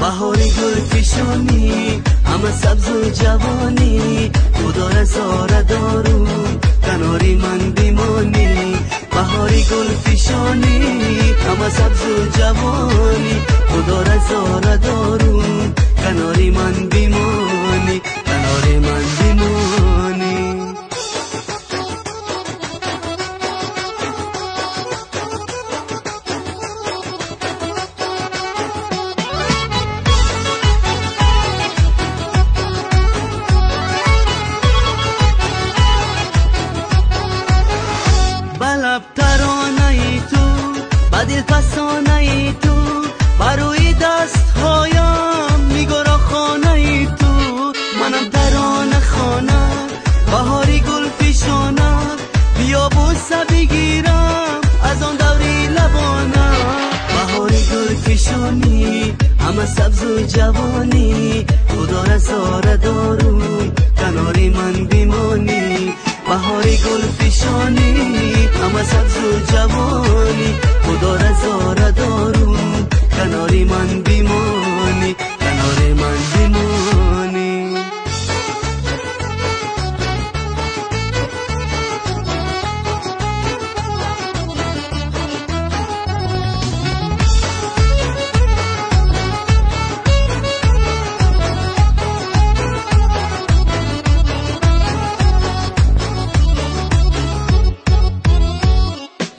بهاری گل فشانی همه سبز و جوانی خدا رزاره دارون کناری من بیمانی بهاری گل فشانی همه سبز و جوانی خدا رزاره دارون کناری من بیمانی کناری من بیمانی بلب ترانه ای تو بدل فسانه ای تو بروی دست هایم میگرا خانه ای تو منم ترانه خانه بهاری گل فشانه بیا بوسه بگیرم از آن دوری لبانه بهاری گل فشانی همه سبز و جوانی خدا رزاره دارون کناری من بیمانی بهاری گل فشانی همه سبز و جوانی خدا رزاره دارون کناری من بیمانی کناری من بیمانی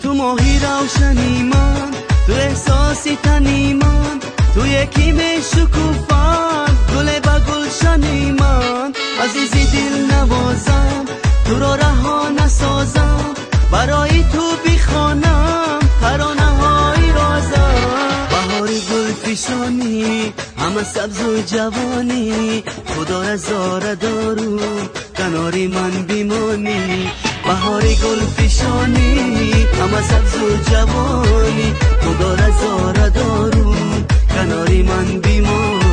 تو ماهی روشنی من تو احساسی تنی من تو یکی می شکوفم گل با گلشنی من عزیزی دل نوازم تو را رها نسازم برای تو بخوانم ترانه های رازم بهاری گل فشانی همه سبز و جوانی خدا رزاره دارون کناری من بیمانی بهاری گل فشانی همه سبز و جوانی خدا رزاره دارون کناری من بیمانی